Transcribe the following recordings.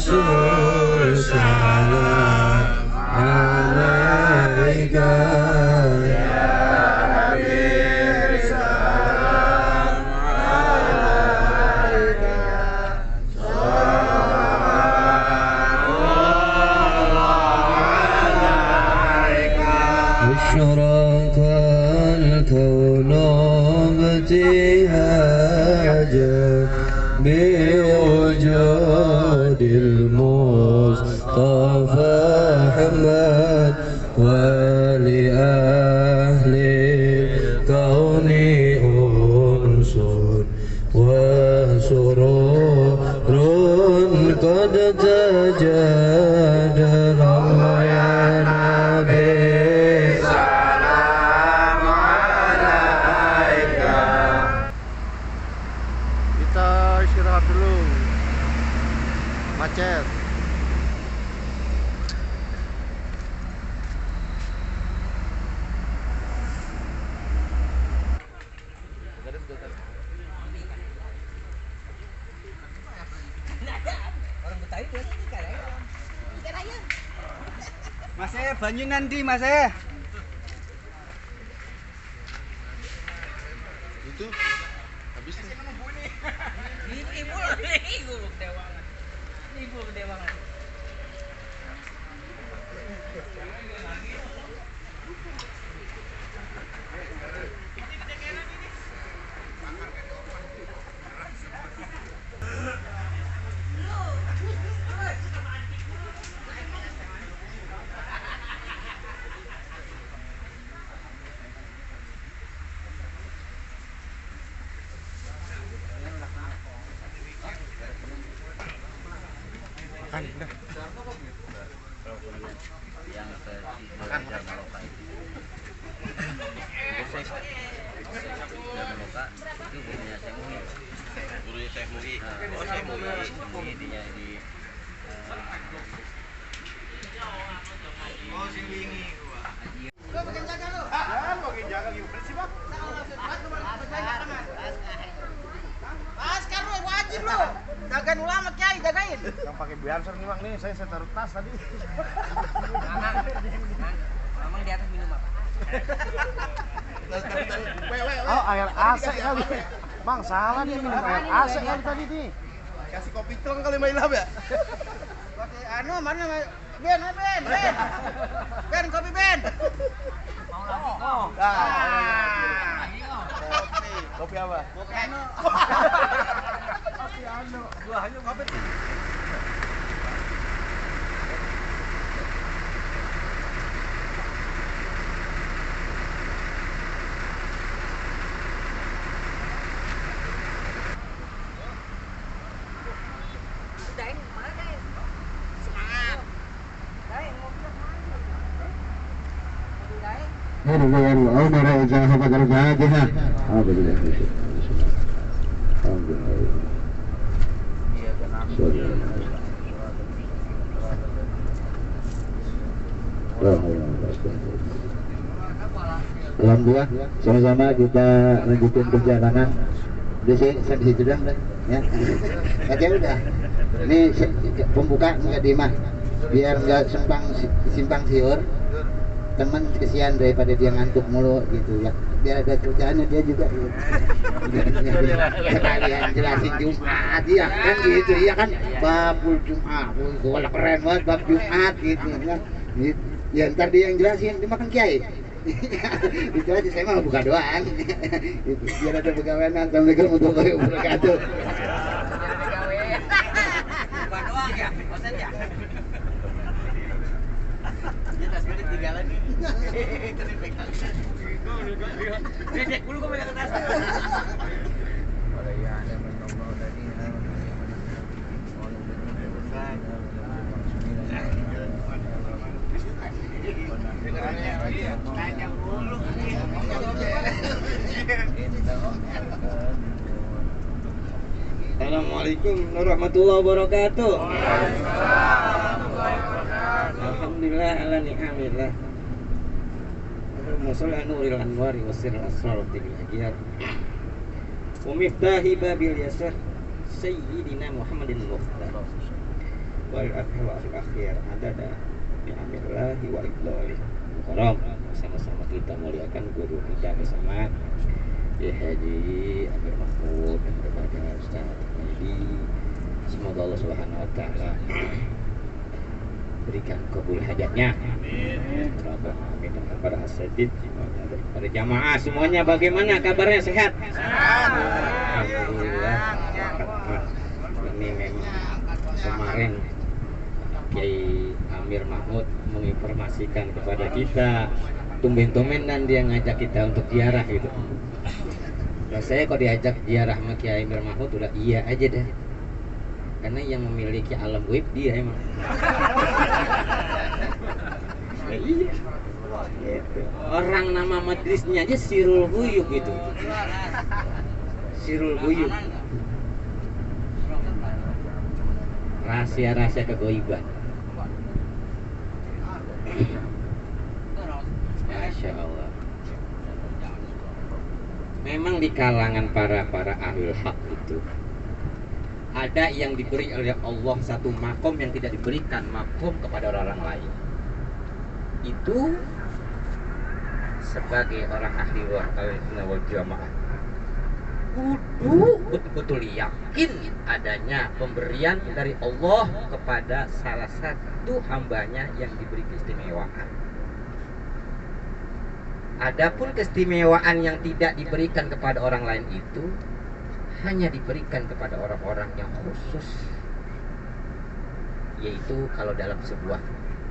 Rasul salam alaika ya Habib salam alaika أشرق الكون ابتهاجا بوجود المصطفى أحمد ولأهل الكون أنس وسرور قد تجدد يا نبي istirahat dulu, macet. Mas banyu nanti Mas Itu habis nih. Ibu gede banget. Makan udah. Yang ke Jarmaloka itu. Jarmaloka itu gurunya Syekh Muhi. Gurunya Syekh Muhi. Oh, Syekh Muhi dia di Oh, sing wingi gua. Lo makin jaga lo. Makin jaga gimana sih, Bang? Pas kan lu wajib lu. Jagain ulama Kiai, jagain. Yang pakai bianser nih, Bang. Nih, saya taruh tas tadi. Mamang di atas minum apa? Oh, air AC kali. Bang, salah nih minum air AC kali tadi nih. Kasih kopi tuang kali main lab ya? Pakai anu mana Ben. Ben kopi Ben. Oh. Kopi apa? Kopi anu. Kopi anu. Dua hanya kopi. يرضي العمر إذا هبط الفاتحة أعوذ بالله من الشيطان Alhamdulillah, sama-sama kita lanjutin perjalanan. Udah sih, sampai situ dah, ya. Oke udah. Ini pembuka mukadimah, biar nggak simpang siur. Teman kesian daripada dia ngantuk mulu gitu ya, biar ada kerjaannya dia juga gitu. Sekalian jelasin Jumat ya kan gitu ya kan, babul Jumat itu wala keren banget bab Jumat gitu kan. Ya ntar dia yang jelasin, dia makan kiai. Itu aja, saya mah buka doang. Biar ada pegawaian. Assalamualaikum warahmatullahi wabarakatuh. Bukan doang ya, bosan ya. Dia tasnya tiga lagi. Cek dulu gue megang tas. Assalamualaikum warahmatullahi wabarakatuh. Alhamdulillah ala ni'amillah. Musalli nuril anwari wasiril asrar bil ajiyar. Wa miftahi babil yasar sayyidina Muhammadin Mukhtar. wal akhir adada ni'amillahi wa ridlaihi. Mukarram, sama-sama kita muliakan guru kita bersama Ya Haji Amir Mahmud dan kepada Ustaz Maidi. Semoga Allah Subhanahu wa taala berikan kabul hajatnya. Amin. Amin. Dan kepada asatidz semuanya, daripada jamaah semuanya, bagaimana kabarnya, sehat? Sehat. Alhamdulillah. Ini memang kemarin Kiai Amir Mahmud menginformasikan kepada kita, tumben-tumben dan dia ngajak kita untuk ziarah gitu. Dan saya kalau diajak ziarah sama Kiai Amir Mahmud udah iya aja deh. Karena yang memiliki alam gaib dia emang. Ya, iya. Gitu. Orang nama majelisnya aja Sirul Guyub gitu. Sirul Guyub. Rahasia-rahasia kegoiban. Masya Allah. Memang di kalangan para ahlul haq itu ada yang diberi oleh Allah satu makom yang tidak diberikan makom kepada orang lain. Itu sebagai orang ahli wal jamaah kudu betul-betul yakin adanya pemberian dari Allah kepada salah satu hambanya yang diberi keistimewaan. Adapun keistimewaan yang tidak diberikan kepada orang lain itu hanya diberikan kepada orang-orang yang khusus, yaitu kalau dalam sebuah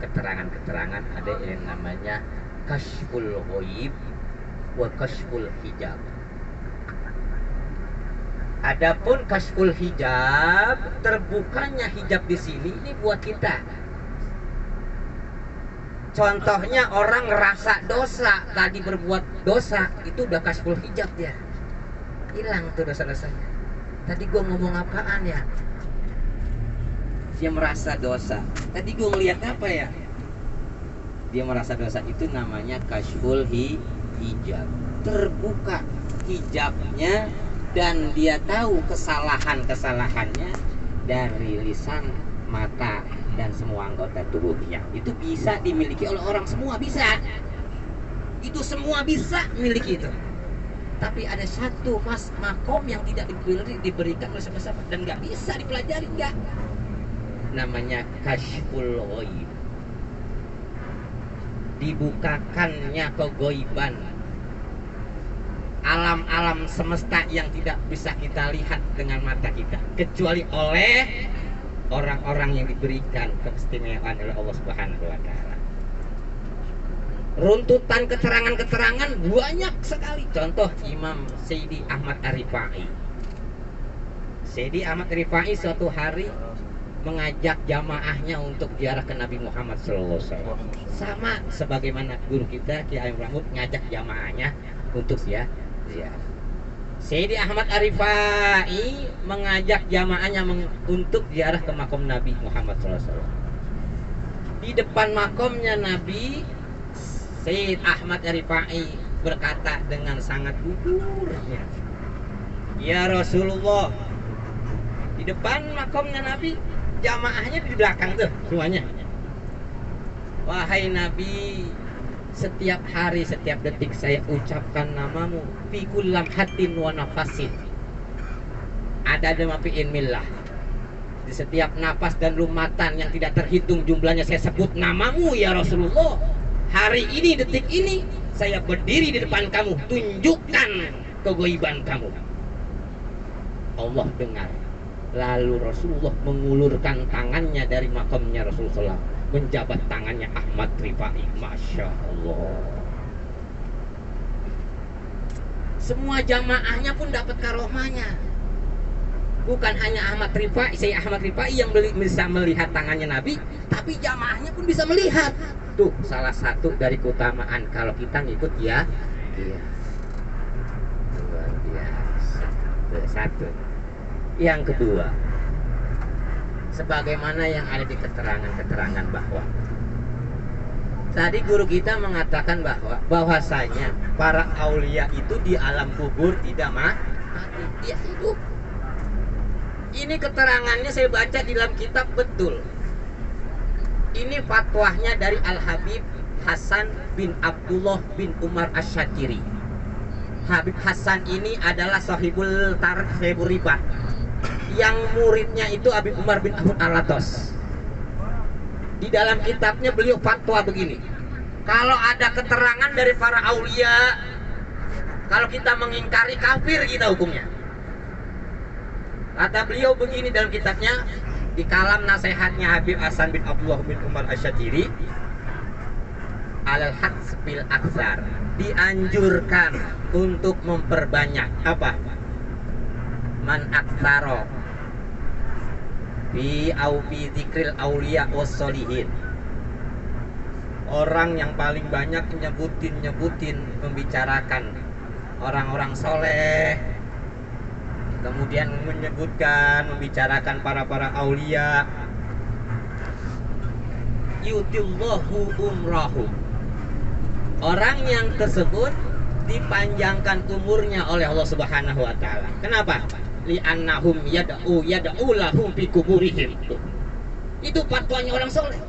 keterangan-keterangan ada yang namanya kashful ghaib wa kashful hijab. Adapun kashful hijab, terbukanya hijab di sini ini buat kita. Contohnya orang ngerasa dosa, tadi berbuat dosa, itu udah kashful hijab dia. Hilang tuh dosa-dosanya. Tadi gue ngomong apaan ya? Dia merasa dosa. Tadi gue ngeliat apa ya? Dia merasa dosa, itu namanya kashful hijab. Terbuka hijabnya dan dia tahu kesalahan-kesalahannya dari lisan, mata, dan semua anggota tubuhnya. Itu bisa dimiliki oleh orang semua, bisa. Itu semua bisa miliki itu. Tapi ada satu makom yang tidak diberikan oleh siapa-siapa dan nggak bisa dipelajari, nggak. Namanya kashful ghaib. Dibukakannya kegoiban, alam-alam semesta yang tidak bisa kita lihat dengan mata kita, kecuali oleh orang-orang yang diberikan keistimewaan oleh Allah Subhanahu wa taala. Runtutan keterangan-keterangan banyak sekali. Contoh Imam Sayyidi Ahmad Ar-Rifai. Sayyidi Ahmad Ar-Rifai suatu hari mengajak jamaahnya untuk ziarah ke Nabi Muhammad SAW. Sama sebagaimana guru kita Kiai Mahmud ngajak jamaahnya untuk ziarah. Sayyidi Ahmad Ar-Rifai mengajak jamaahnya untuk ziarah ke makom Nabi Muhammad SAW. Di depan makomnya Nabi, Sayyid Ahmad Ar-Rifai berkata dengan sangat gugurnya, "Ya Rasulullah," di depan makomnya Nabi, jamaahnya di belakang tuh semuanya. "Wahai Nabi, setiap hari, setiap detik saya ucapkan namamu fi kullam hatin wa nafasin. Ada demapiin millah. Di setiap napas dan lumatan yang tidak terhitung jumlahnya saya sebut namamu ya Rasulullah. Hari ini, detik ini saya berdiri di depan kamu, tunjukkan kegoiban kamu." Allah dengar. Lalu Rasulullah mengulurkan tangannya dari makamnya Rasulullah, menjabat tangannya Ahmad Rifai. Masya Allah. Semua jamaahnya pun dapat karomahnya. Bukan hanya Ahmad Rifai, saya Ahmad Rifai yang bisa melihat tangannya Nabi, tapi jamaahnya pun bisa melihat. Tuh salah satu dari keutamaan kalau kita ngikut ya. Iya. Luar biasa. Itu satu. Yang kedua, sebagaimana yang ada di keterangan-keterangan bahwa tadi guru kita mengatakan bahwasanya para aulia itu di alam kubur tidak mati, dia hidup. Ini keterangannya saya baca di dalam kitab betul. Ini fatwahnya dari Al-Habib Hasan bin Abdullah bin Umar Asy-Syatiri. Habib Hasan ini adalah sahibul tarikh sahibul ribat. Yang muridnya itu Habib Umar bin Ahmad Al-Latos. Di dalam kitabnya beliau fatwa begini. Kalau ada keterangan dari para aulia, kalau kita mengingkari kafir kita hukumnya. Kata beliau begini dalam kitabnya, di kalam nasihatnya Habib Hasan bin Abdullah bin Umar Asy-Syatiri, alal hads bil aktsar, dianjurkan untuk memperbanyak apa? Man aktsaro fi au fi dzikril auliya was solihin. Orang yang paling banyak nyebutin membicarakan orang-orang soleh, kemudian membicarakan para aulia, yutillahu umrahu. Orang yang tersebut dipanjangkan umurnya oleh Allah Subhanahu wa taala. Kenapa? Li'annahum yad'u lahum fi kuburihim. Itu fatwanya orang soleh.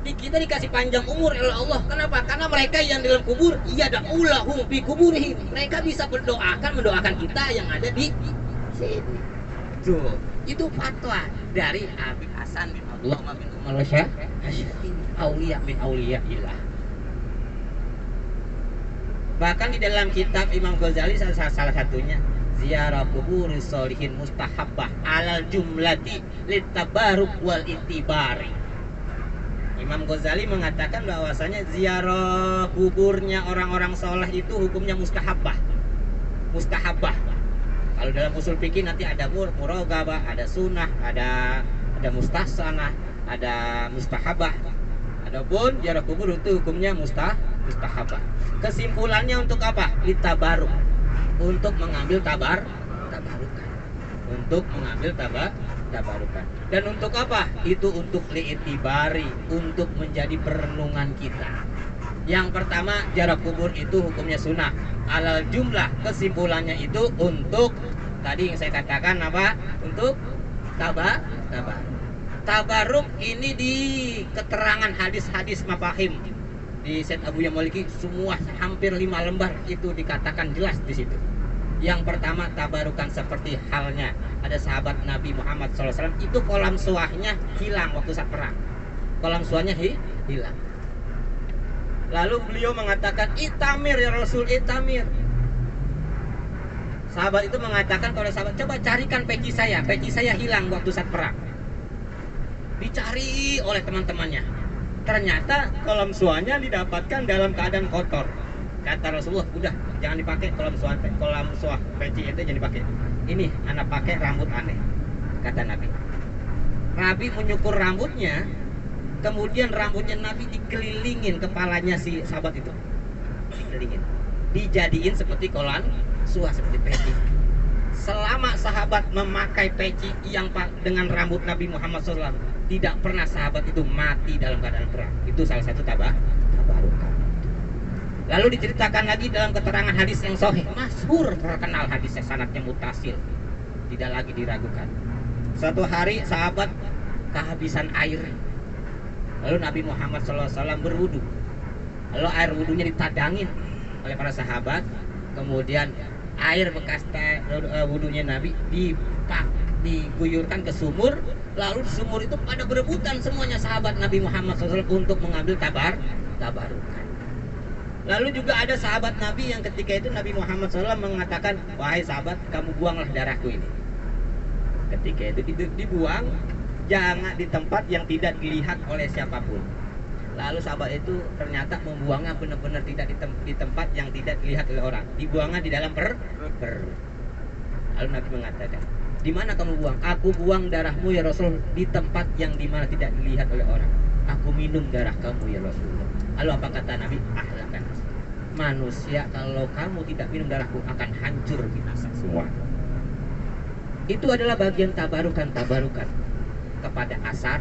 Kita dikasih panjang umur oleh Allah. Kenapa? Karena mereka yang di dalam kubur yad'u lahum fi kuburihim. Mereka bisa mendoakan kita yang ada di sini. Tuh, itu fatwa dari Habib Hasan bin Abdullah bin Umar Asy-Syatiri, auliya min auliyaillah. Bahkan di dalam kitab Imam Ghazali salah satunya, ziarah kubur sholihin mustahabbah alal jumlati litabaruk wal itibari. Imam Ghazali mengatakan bahwasanya ziarah kuburnya orang-orang soleh itu hukumnya mustahabbah. Kalau dalam usul fikih nanti ada muragabah, ada sunnah, ada mustahsanah, ada mustahabah. Adapun ziarah kubur itu hukumnya mustahabah. Kesimpulannya untuk apa? Litabaruk, untuk mengambil tabarukan. Untuk mengambil tabarukan. Dan untuk apa? Itu untuk li'itibari, untuk menjadi perenungan kita. Yang pertama, ziarah kubur itu hukumnya sunnah. Alal jumlah, kesimpulannya itu untuk tadi yang saya katakan apa? Untuk tabaruk ini di keterangan hadis-hadis mafahim di Syed Abu Maliki, semua hampir 5 lembar itu dikatakan jelas di situ. Yang pertama, tabarukan seperti halnya ada sahabat Nabi Muhammad SAW, itu kolam suahnya hilang waktu saat perang. Kolam suahnya hilang. Lalu beliau mengatakan, itamir ya Rasul, itamir. Sahabat itu mengatakan kepada sahabat, coba carikan peci saya hilang waktu saat perang. Dicari oleh teman-temannya. Ternyata kolam suahnya didapatkan dalam keadaan kotor. Kata Rasulullah, udah jangan dipakai kolam suah peci itu, jangan dipakai. Ini anak pakai rambut aneh, kata Nabi. Nabi menyukur rambutnya, kemudian rambutnya Nabi dikelilingin kepalanya si sahabat itu, dikelilingin, dijadiin seperti kolam suah, seperti peci. Selama sahabat memakai peci yang dengan rambut Nabi Muhammad SAW, tidak pernah sahabat itu mati dalam keadaan perang. Itu salah satu tabarukan. Lalu diceritakan lagi dalam keterangan hadis yang sahih, masyhur, terkenal hadisnya, sanadnya mutasil, tidak lagi diragukan. Suatu hari sahabat kehabisan air, lalu Nabi Muhammad SAW berwudu. Lalu air wudunya ditadangin oleh para sahabat, kemudian air bekas wudunya Nabi diguyurkan ke sumur. Lalu di sumur itu pada berebutan semuanya sahabat Nabi Muhammad SAW untuk mengambil tabarukan. Lalu juga ada sahabat Nabi yang ketika itu Nabi Muhammad SAW mengatakan, wahai sahabat, kamu buanglah darahku ini. Ketika itu dibuang, jangan di tempat yang tidak dilihat oleh siapapun. Lalu sahabat itu ternyata membuangnya benar-benar tidak di tempat yang tidak dilihat oleh orang. Dibuangnya di dalam perut. Lalu Nabi mengatakan, di mana kamu buang? Aku buang darahmu ya Rasul di tempat yang dimana tidak dilihat oleh orang. Aku minum darah kamu ya Rasulullah. Lalu apa kata Nabi? Ahlakan. Manusia kalau kamu tidak minum darahku akan hancur binasa semua. Itu adalah bagian tabarukan kepada asar,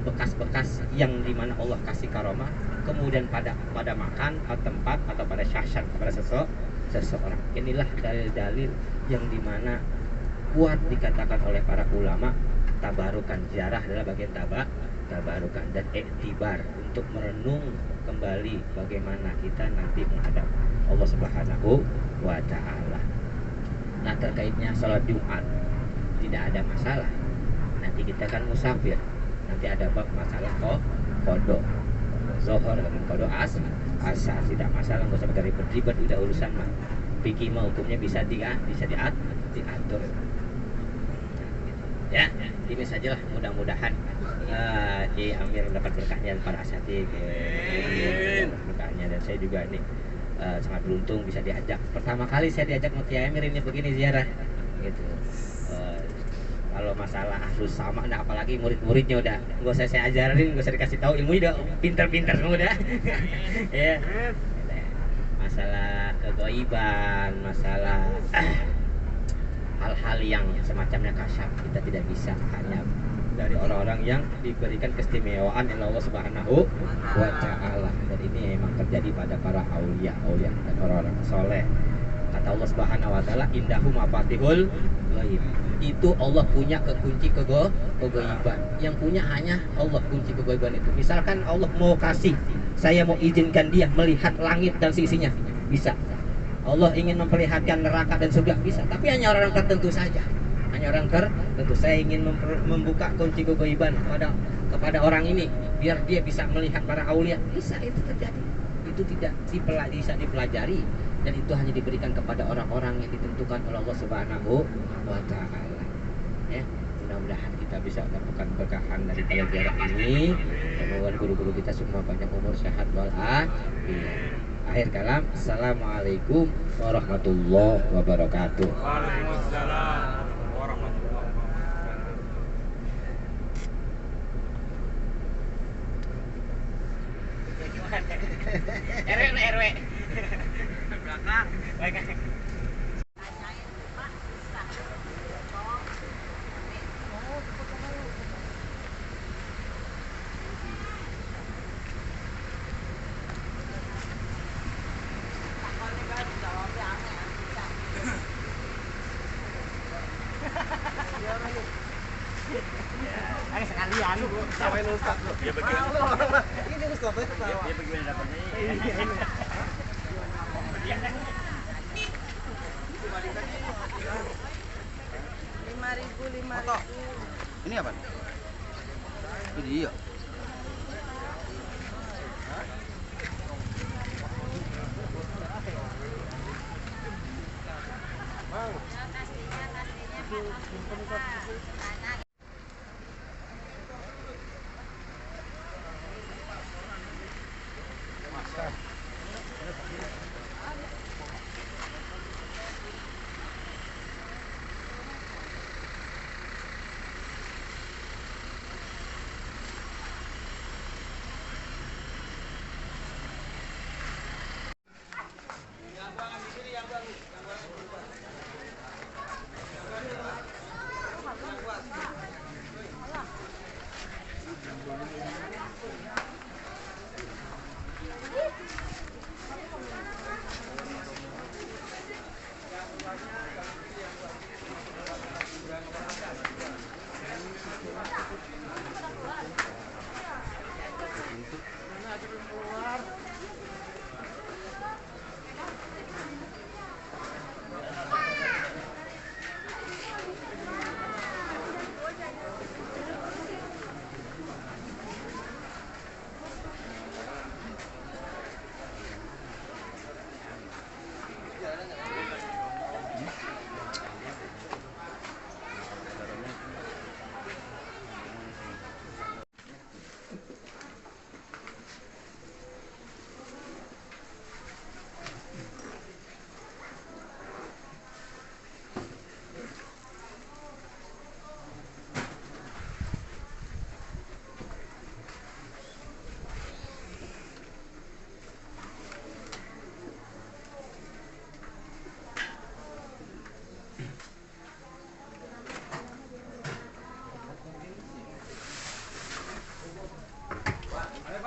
bekas-bekas yang dimana Allah kasih karomah, kemudian pada makan atau tempat atau pada syahsyat kepada seseorang. Inilah dalil-dalil yang dimana kuat dikatakan oleh para ulama tabarukan. Ziarah adalah bagian tabarukan dan iktibar, untuk merenung kembali bagaimana kita nanti menghadap Allah Subhanahu wa taala. Nah, terkaitnya sholat Jumat tidak ada masalah. Nanti kita kan musafir. Nanti ada bab masalah qada. Zuhur dengan qada asar tidak masalah, nggak usah pakai ribet-ribet, udah urusan mah fikih mah hukumnya bisa diatur. Ya, ini sajalah, mudah-mudahan Ki Amir dapat berkahnya para asatid, berkahnya, dan saya juga ini sangat beruntung bisa diajak. Pertama kali saya diajak sama Ki Amir ini begini ziarah, gitu. Kalau masalah ahlus sama, nah apalagi murid-muridnya udah nggak usah saya ajarin, nggak usah dikasih tahu, ilmunya udah pinter-pinter semua udah. Ya, masalah kegoiban, masalah hal-hal yang semacamnya kasyaf kita tidak bisa, hanya dari orang-orang yang diberikan keistimewaan oleh Allah Subhanahu wa taala. Dan ini memang terjadi pada para aulia dan orang-orang soleh. Kata Allah Subhanahu wa taala, indahu mafatihul ghaib. Itu Allah punya kunci kegoiban. Yang punya hanya Allah kunci kegoiban itu. Misalkan Allah mau kasih, saya mau izinkan dia melihat langit dan sisinya, bisa. Allah ingin memperlihatkan neraka dan surga, bisa. Tapi hanya orang tertentu saja. Hanya orang tertentu. Saya ingin membuka kunci kegoiban kepada orang ini, biar dia bisa melihat para aulia, bisa. Itu terjadi. Itu tidak bisa dipelajari, dan itu hanya diberikan kepada orang-orang yang ditentukan oleh Allah Subhanahu wa taala. Ya, mudah-mudahan kita bisa mendapatkan berkahan dari ziarah ini. Semoga guru-guru kita semua banyak umur, sehat walafiat. Akhir kalam, assalamualaikum warahmatullahi wabarakatuh. Waalaikumsalam warahmatullahi wabarakatuh. RW belakang. Sekalian lu samain Ustaz lu. Dia bagaimana? Ini Ustaz ya. Dia bagaimana dapatnya? Rp5.000. Ini apa? Ini dia.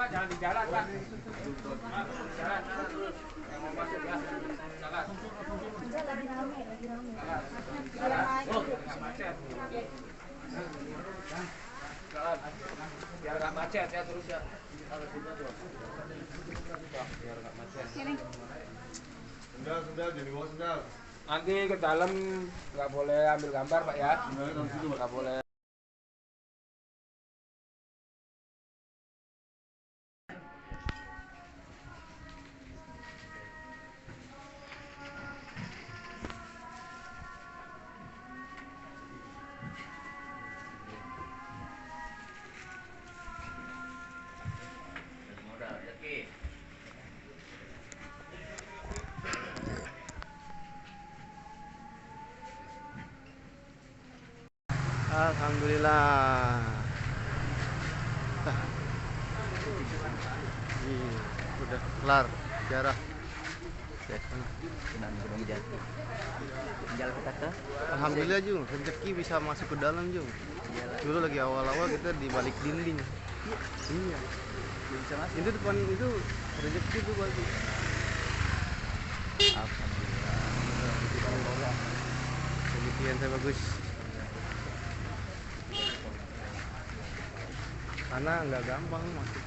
Jangan di jalan, Pak. Jalan. Yang mau masuk ya. Jalan. Lagi rame. Jalan. Oh, enggak macet. Biar nggak macet ya terus ya. Biar nggak macet. Sendal, jadi bawa sendal. Nanti ke dalam nggak boleh ambil gambar Pak ya. Nggak boleh. Modal rezeki. Alhamdulillah. Udah kelar ziarah. Gunung Jati. Tinggal kita ke Alhamdulillah Jung, rezeki bisa masuk ke dalam Jung. Dulu lagi awal-awal kita di balik dinding. Iya. bisa masuk. Itu depan itu rezeki tuh bagus. Alhamdulillah. Demikian saya bagus. Karena nggak gampang masuk.